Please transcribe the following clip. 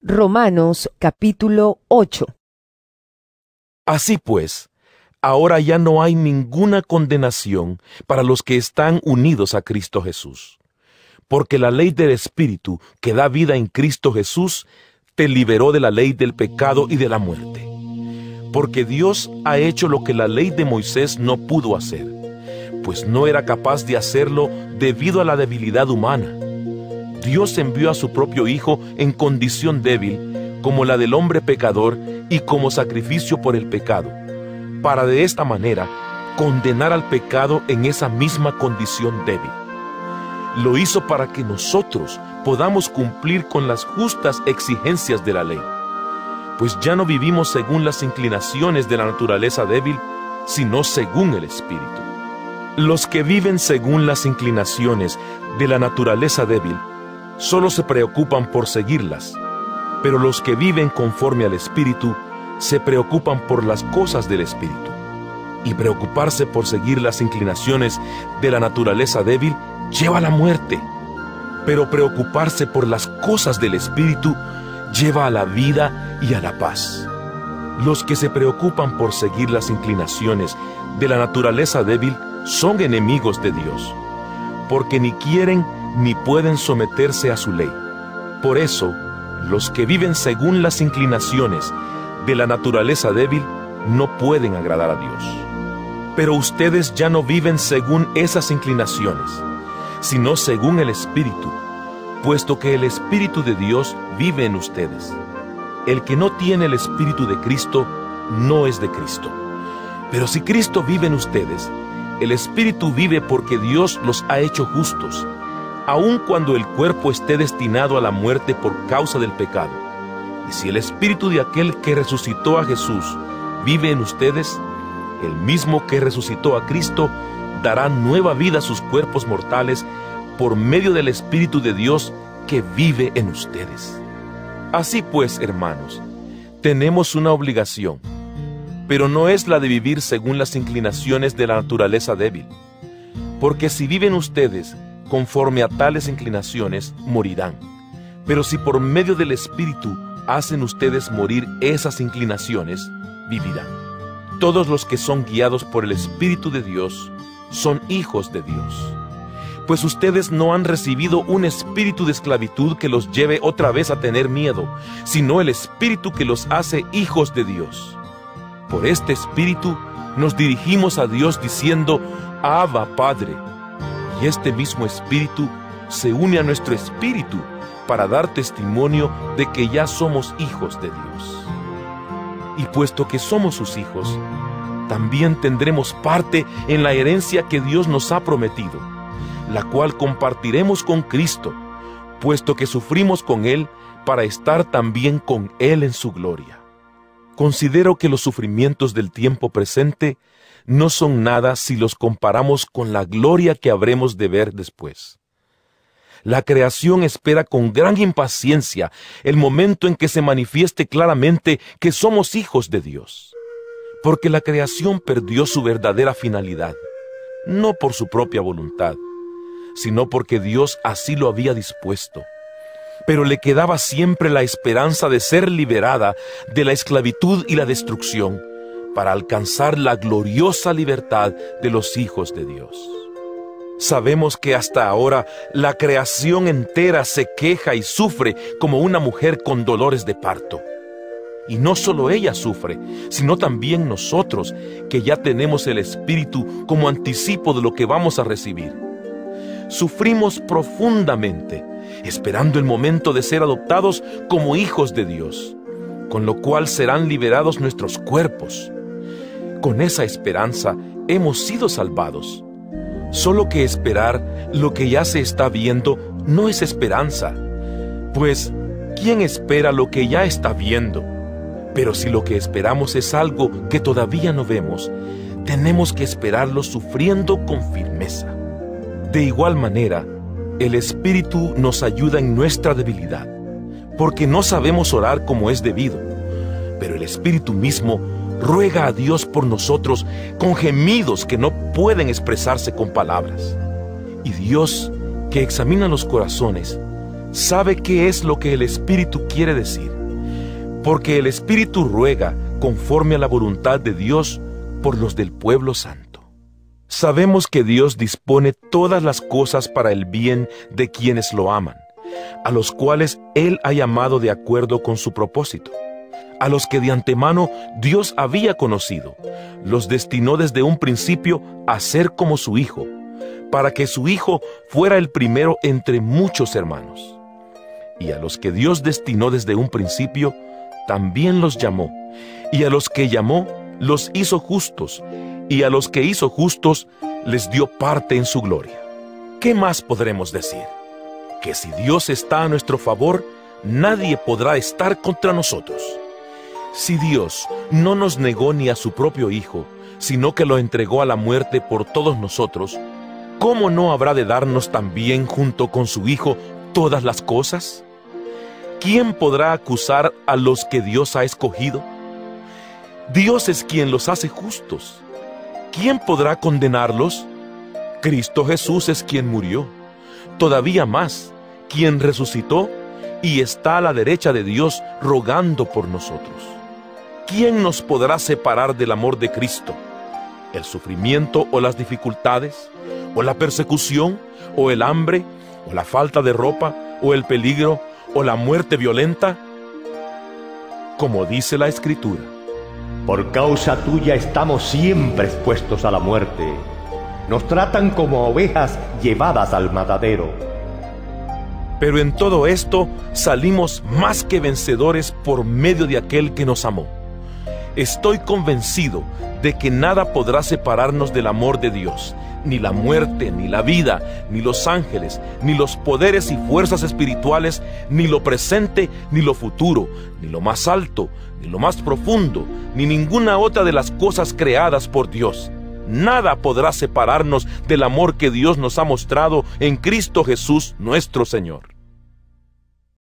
Romanos capítulo 8. Así pues, ahora ya no hay ninguna condenación para los que están unidos a Cristo Jesús. Porque la ley del Espíritu que da vida en Cristo Jesús te liberó de la ley del pecado y de la muerte. Porque Dios ha hecho lo que la ley de Moisés no pudo hacer, pues no era capaz de hacerlo debido a la debilidad humana. Dios envió a su propio Hijo en condición débil, como la del hombre pecador y como sacrificio por el pecado, para de esta manera condenar al pecado en esa misma condición débil. Lo hizo para que nosotros podamos cumplir con las justas exigencias de la ley, pues ya no vivimos según las inclinaciones de la naturaleza débil, sino según el Espíritu. Los que viven según las inclinaciones de la naturaleza débil solo se preocupan por seguirlas, pero los que viven conforme al Espíritu se preocupan por las cosas del Espíritu. Y preocuparse por seguir las inclinaciones de la naturaleza débil lleva a la muerte, pero preocuparse por las cosas del Espíritu lleva a la vida y a la paz. Los que se preocupan por seguir las inclinaciones de la naturaleza débil son enemigos de Dios, porque ni quieren ni pueden someterse a su ley. Por eso, los que viven según las inclinaciones de la naturaleza débil no pueden agradar a Dios. Pero ustedes ya no viven según esas inclinaciones, sino según el Espíritu, puesto que el Espíritu de Dios vive en ustedes. El que no tiene el Espíritu de Cristo no es de Cristo. Pero si Cristo vive en ustedes, el Espíritu vive porque Dios los ha hecho justos, aun cuando el cuerpo esté destinado a la muerte por causa del pecado. Y si el Espíritu de aquel que resucitó a Jesús vive en ustedes, el mismo que resucitó a Cristo dará nueva vida a sus cuerpos mortales por medio del Espíritu de Dios que vive en ustedes. Así pues, hermanos, tenemos una obligación, pero no es la de vivir según las inclinaciones de la naturaleza débil. Porque si viven ustedes conforme a tales inclinaciones, morirán. Pero si por medio del Espíritu hacen ustedes morir esas inclinaciones, vivirán. Todos los que son guiados por el Espíritu de Dios son hijos de Dios. Pues ustedes no han recibido un espíritu de esclavitud que los lleve otra vez a tener miedo, sino el Espíritu que los hace hijos de Dios. Por este Espíritu nos dirigimos a Dios diciendo, Abba, Padre. Y este mismo Espíritu se une a nuestro espíritu para dar testimonio de que ya somos hijos de Dios. Y puesto que somos sus hijos, también tendremos parte en la herencia que Dios nos ha prometido, la cual compartiremos con Cristo, puesto que sufrimos con Él para estar también con Él en su gloria. Considero que los sufrimientos del tiempo presente no son nada si los comparamos con la gloria que habremos de ver después. La creación espera con gran impaciencia el momento en que se manifieste claramente que somos hijos de Dios, porque la creación perdió su verdadera finalidad, no por su propia voluntad, sino porque Dios así lo había dispuesto. Pero le quedaba siempre la esperanza de ser liberada de la esclavitud y la destrucción, para alcanzar la gloriosa libertad de los hijos de Dios. Sabemos que hasta ahora la creación entera se queja y sufre como una mujer con dolores de parto. Y no solo ella sufre, sino también nosotros, que ya tenemos el Espíritu como anticipo de lo que vamos a recibir. Sufrimos profundamente, esperando el momento de ser adoptados como hijos de Dios, con lo cual serán liberados nuestros cuerpos. Con esa esperanza hemos sido salvados. Solo que esperar lo que ya se está viendo no es esperanza, pues ¿quién espera lo que ya está viendo? Pero si lo que esperamos es algo que todavía no vemos, tenemos que esperarlo sufriendo con firmeza. De igual manera, el Espíritu nos ayuda en nuestra debilidad, porque no sabemos orar como es debido, pero el Espíritu mismo ruega a Dios por nosotros con gemidos que no pueden expresarse con palabras. Y Dios, que examina los corazones, sabe qué es lo que el Espíritu quiere decir, porque el Espíritu ruega conforme a la voluntad de Dios por los del pueblo santo. Sabemos que Dios dispone todas las cosas para el bien de quienes lo aman, a los cuales Él ha llamado de acuerdo con su propósito. A los que de antemano Dios había conocido, los destinó desde un principio a ser como su Hijo, para que su Hijo fuera el primero entre muchos hermanos. Y a los que Dios destinó desde un principio, también los llamó, y a los que llamó, los hizo justos, y a los que hizo justos, les dio parte en su gloria. ¿Qué más podremos decir? Que si Dios está a nuestro favor, nadie podrá estar contra nosotros. Si Dios no nos negó ni a su propio Hijo, sino que lo entregó a la muerte por todos nosotros, ¿cómo no habrá de darnos también junto con su Hijo todas las cosas? ¿Quién podrá acusar a los que Dios ha escogido? Dios es quien los hace justos. ¿Quién podrá condenarlos? Cristo Jesús es quien murió, todavía más, quien resucitó y está a la derecha de Dios rogando por nosotros. ¿Quién nos podrá separar del amor de Cristo? ¿El sufrimiento o las dificultades? ¿O la persecución? ¿O el hambre? ¿O la falta de ropa? ¿O el peligro? ¿O la muerte violenta? Como dice la Escritura: por causa tuya estamos siempre expuestos a la muerte. Nos tratan como ovejas llevadas al matadero. Pero en todo esto salimos más que vencedores por medio de aquel que nos amó. Estoy convencido de que nada podrá separarnos del amor de Dios, ni la muerte, ni la vida, ni los ángeles, ni los poderes y fuerzas espirituales, ni lo presente, ni lo futuro, ni lo más alto, ni lo más profundo, ni ninguna otra de las cosas creadas por Dios. Nada podrá separarnos del amor que Dios nos ha mostrado en Cristo Jesús nuestro Señor.